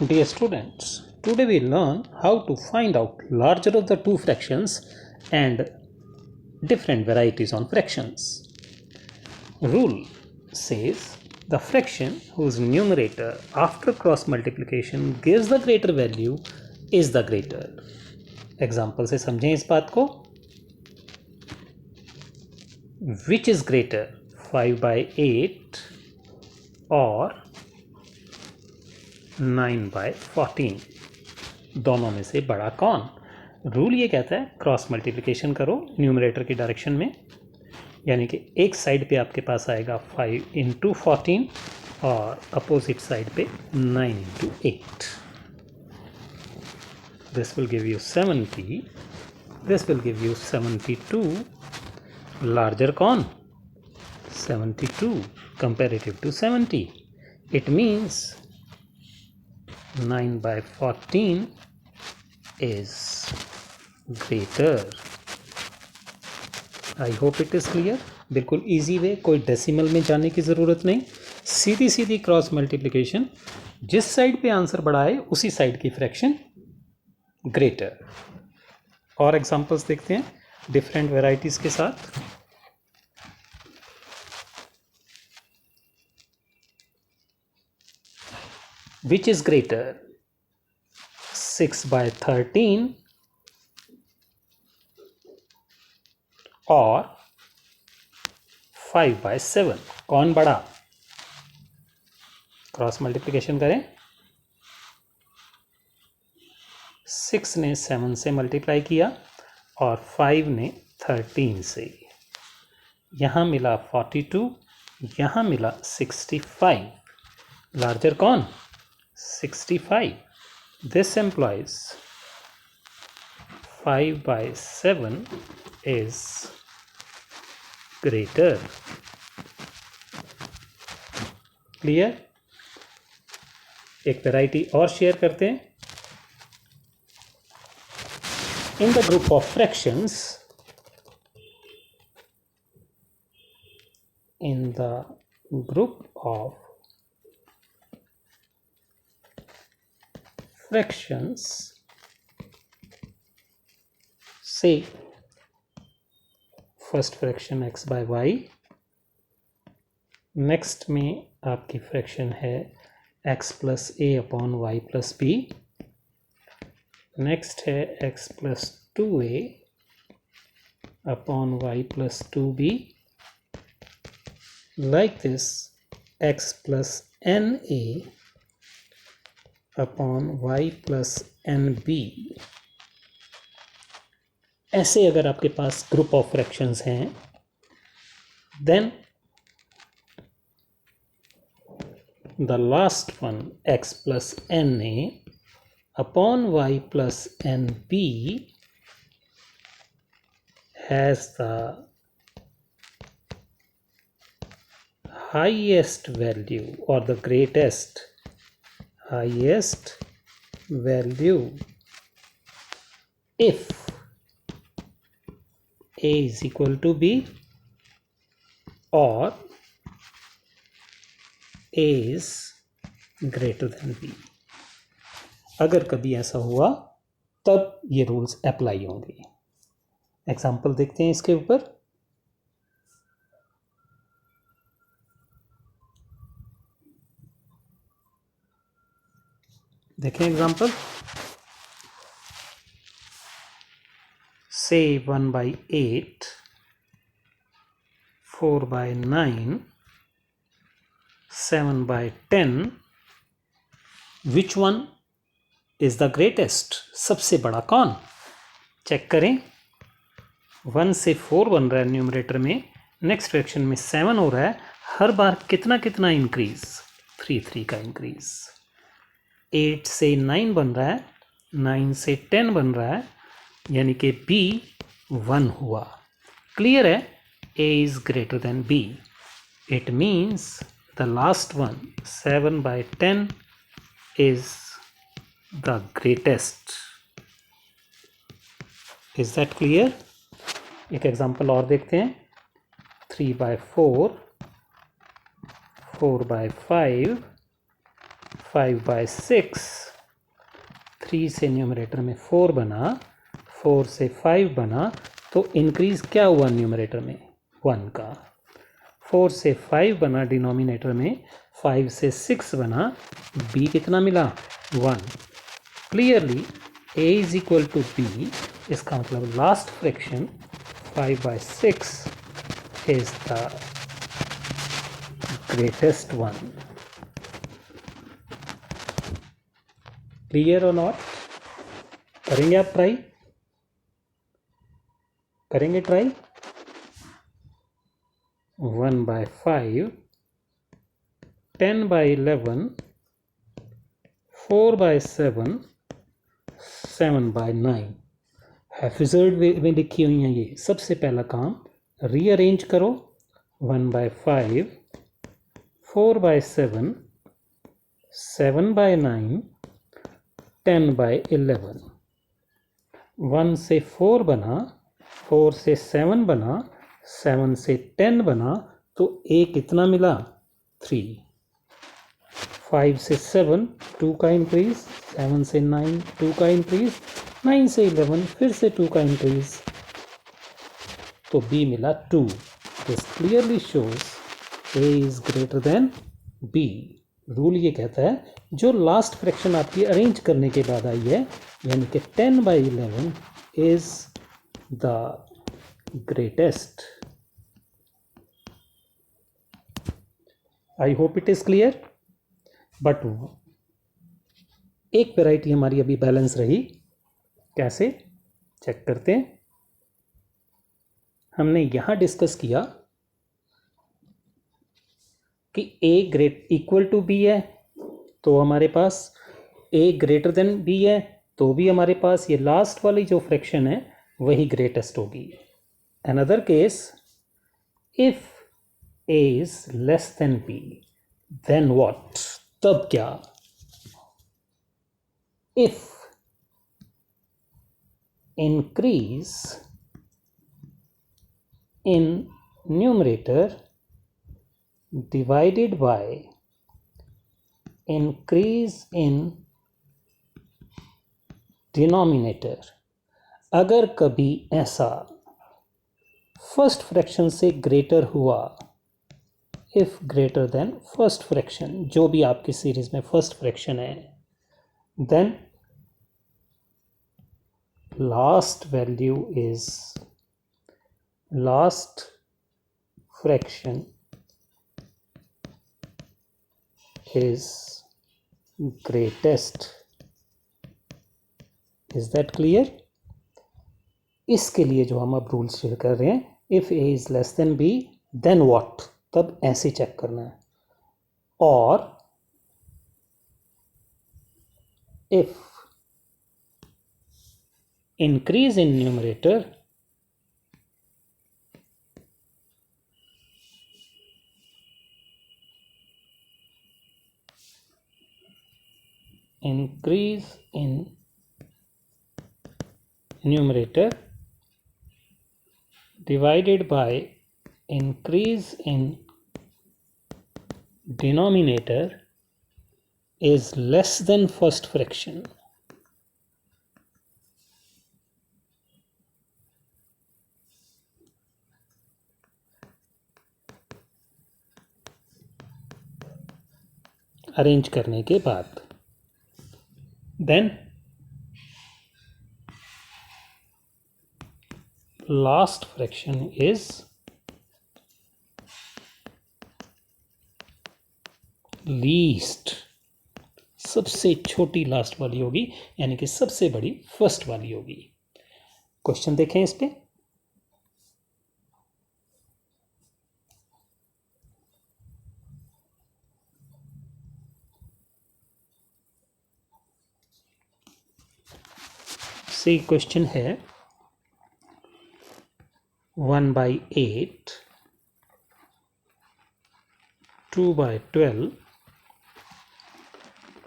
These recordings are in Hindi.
Dear students, today we learn how to find out larger of the two fractions and different varieties on fractions. Rule says the fraction whose numerator after cross multiplication gives the greater value is the greater. Example से समझें इस बात को. Which is greater, 5/8 और 9/14? दोनों में से बड़ा कौन? रूल ये कहता है क्रॉस मल्टीप्लिकेशन करो न्यूमरेटर की डायरेक्शन में, यानी कि एक साइड पे आपके पास आएगा 5 × 14 और अपोजिट साइड पे 9 × 8. This will give you 70. This will give you 72. Larger कौन? 72 comparative to 70. It means 9/14 is greater. I hope it is clear. बिल्कुल इजी वे, कोई डेसिमल में जाने की ज़रूरत नहीं, सीधी सीधी क्रॉस मल्टीप्लिकेशन. जिस साइड पे आंसर बड़ा है उसी साइड की फ्रैक्शन ग्रेटर. और एग्जांपल्स देखते हैं डिफरेंट वेराइटीज़ के साथ. Which is greater, 6/13 और 5/7? कौन बड़ा? क्रॉस मल्टीप्लिकेशन करें. 6 ने 7 से मल्टीप्लाई किया और 5 ने 13 से. यहाँ मिला 42, यहाँ मिला 65. लार्जर कौन? 65. This implies 5/7 is greater. Clear? एक वैरायटी और शेयर करते हैं. In the group of fractions, in the group of fractions, say first fraction x/y, next में आपकी फ्रैक्शन है x + a / y + b, next है x + 2a / y + 2b. Like this x + na / y + nb. ऐसे अगर आपके पास ग्रुप ऑफ फ्रैक्शंस हैं, then the last one x + na / y + nb has the highest value or the greatest highest value if a is equal to b or a is greater than b. अगर कभी ऐसा हुआ तब ये रूल्स अप्लाई होंगे. एग्जाम्पल देखते हैं इसके ऊपर. देखें example. say 1/8, 4/9, 7/10. Which one is the greatest? सबसे बड़ा कौन? चेक करें. 1 से 4 बन रहा है न्यूमरेटर में, नेक्स्ट फ्रैक्शन में 7 हो रहा है. हर बार कितना कितना इंक्रीज? 3 का इंक्रीज. 8 से 9 बन रहा है, 9 से 10 बन रहा है, यानी कि b 1 हुआ. क्लियर है? a is greater than b. It means the last one 7/10 is the greatest. Is that clear? एक एग्जांपल और देखते हैं. 3/4, 4/5, 5/6 3 से न्यूमरेटर में 4 बना, 4 से 5 बना, तो इंक्रीज क्या हुआ न्यूमरेटर में 1 का। 4 से 5 बना डिनोमिनेटर में, 5 से 6 बना, b कितना मिला 1। Clearly a is equal to b, इसका मतलब last fraction 5/6 is the greatest one. Clear और नॉट? करेंगे आप ट्राई? करेंगे ट्राई? 1/5, 10/11, 4/7, 7/9 हैफिजर्ड में लिखी हुई हैं ये। सबसे पहला काम रीअरेंज करो, 1/5, 4/7, 7/9, 10/11। 1 से 4 बना, 4 से 7 बना, 7 से 10 बना, तो a कितना मिला 3। 5 से 7 2 का इंक्रीज, 7 से 9 2 का इंक्रीज, 9 से 11 फिर से 2 का इंक्रीज, तो b मिला 2। This clearly shows a is greater than b। Rule ये कहता है जो लास्ट फ्रैक्शन आपकी अरेंज करने के बाद आई है, यानी कि 10/11 is the greatest. I hope it is clear. But एक वैरायटी हमारी अभी बैलेंस रही, कैसे चेक करते हैं। हमने यहां डिस्कस किया कि a great equal to b है, तो हमारे पास a ग्रेटर देन b है, तो भी हमारे पास ये लास्ट वाली जो फ्रैक्शन है वही ग्रेटेस्ट होगी। Another case, if a is less than b, then what? तब क्या? If increase in numerator divided by increase in denominator, अगर कभी ऐसा फर्स्ट फ्रैक्शन से ग्रेटर हुआ, if greater than first fraction, जो भी आपकी सीरीज में फर्स्ट फ्रैक्शन है, then last value is last fraction is greatest. Is that clear? इसके लिए जो हम अब रूल शेयर कर रहे हैं, if a is less than b, then what? तब ऐसे चेक करना है। और if increase in numerator divided by increase in denominator is less than first fraction, arrange करने के बाद, then last fraction is least, सबसे छोटी लास्ट वाली होगी, यानी कि सबसे बड़ी फर्स्ट वाली होगी। क्वेश्चन देखें इस पे। सी क्वेश्चन है 1/8, 2/12,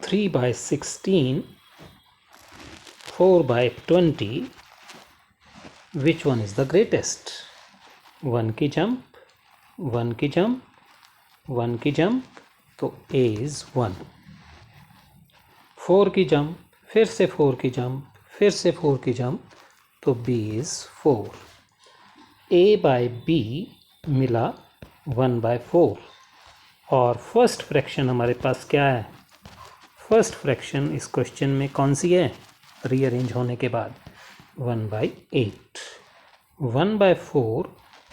3/16, 4/20, which one is the greatest? 1 की जंप, 1 की जंप, 1 की जंप, तो a is 1। 4 की जंप, फिर से 4 की जंप, फिर से 4 की जंप, तो b is 4। a by b मिला 1/4 और फर्स्ट फ्रैक्शन हमारे पास क्या है? फर्स्ट फ्रैक्शन इस क्वेश्चन में कौन सी है रीअरेंज होने के बाद? 1/8। 1/4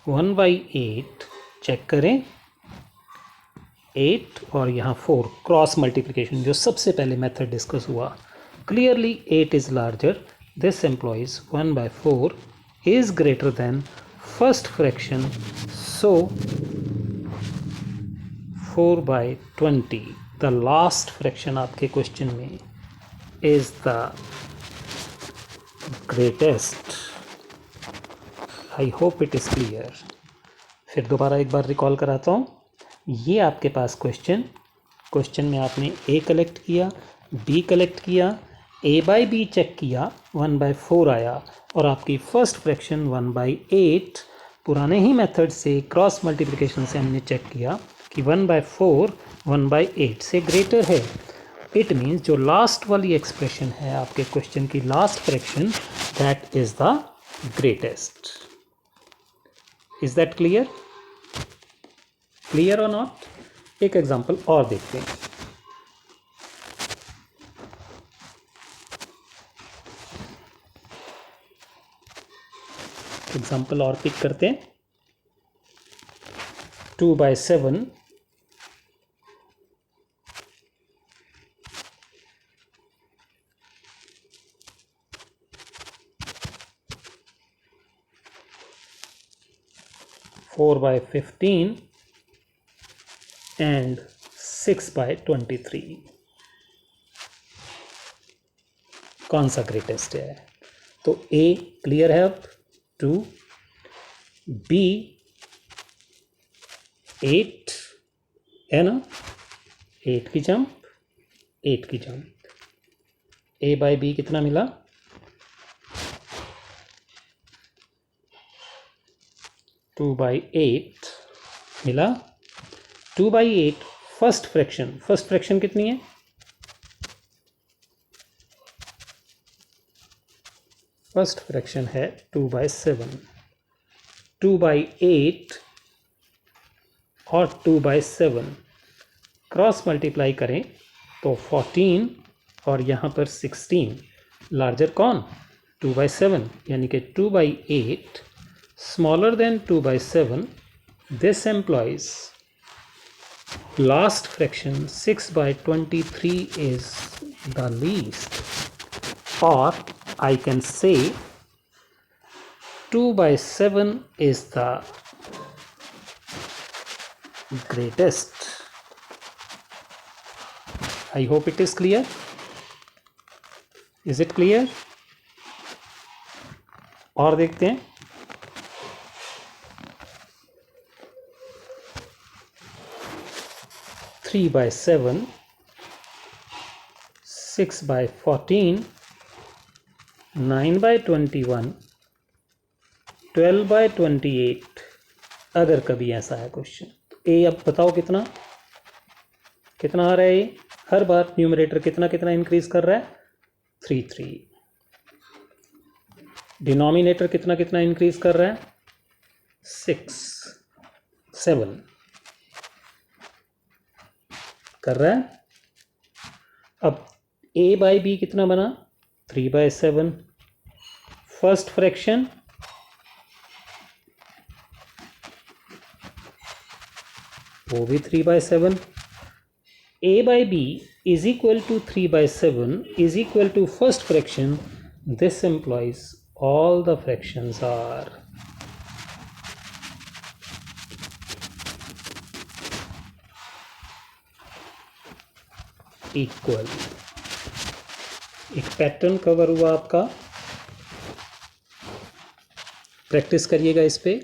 1/8 चेक करें, 8 और यहाँ 4 क्रॉस मल्टीप्लिकेशन जो सबसे पहले मेथड डिस्कस हुआ, clearly 8 is larger, this employees 1/4 is greater than first fraction, so 4/20 the last fraction आपके क्वेश्चन में is the greatest. I hope it is clear. फिर दोबारा एक बार रिकॉल कराता हूँ। ये आपके पास क्वेश्चन में आपने a कलेक्ट किया, b कलेक्ट किया, a बाई b चेक किया, 1/4 आया और आपकी फर्स्ट फ्रैक्शन 1/8 पुराने ही मेथड से क्रॉस मल्टीप्लिकेशन से हमने चेक किया कि 1/4 1/8 से ग्रेटर है। इट मीन्स जो लास्ट वाली एक्सप्रेशन है आपके क्वेश्चन की last fraction, that is the greatest. Is that clear? Clear और नॉट? एक एग्जांपल और देखते हैं। एग्जांपल और पिक करते हैं। 2/7 4/15 and 6/23 कौन सा ग्रेटेस्ट है? तो A क्लियर है, अब 2, B 8 है ना, 8 की जंप, 8 की जंप, A बाई B कितना मिला? 2/8 मिला। 2/8 फर्स्ट फ्रैक्शन कितनी है? फर्स्ट फ्रैक्शन है 2/7। 2/8 और 2/7 क्रॉस मल्टीप्लाई करें तो 14 और यहाँ पर 16, लार्जर कौन? 2/7, यानी कि 2/8 smaller than 2/7, this implies last fraction 6/23 is the least, or I can say 2/7 is the greatest. I hope it is clear. Is it clear? और देखते हैं। 3/7, 6/14, 9/21, 12/28। अगर कभी ऐसा है क्वेश्चन तो ए अब बताओ कितना आ रहा है? ये हर बार न्यूमरेटर कितना इंक्रीज कर रहा है? 3 डिनोमिनेटर कितना इंक्रीज कर रहा है? 6 7 कर रहा है। अब a बाई बी कितना बना? 3/7। फर्स्ट फ्रैक्शन वो भी 3/7। a by b is equal to 3/7 is equal to first fraction. This implies all the fractions are equal। एक पैटर्न कवर हुआ आपका, प्रैक्टिस करिएगा इस पे।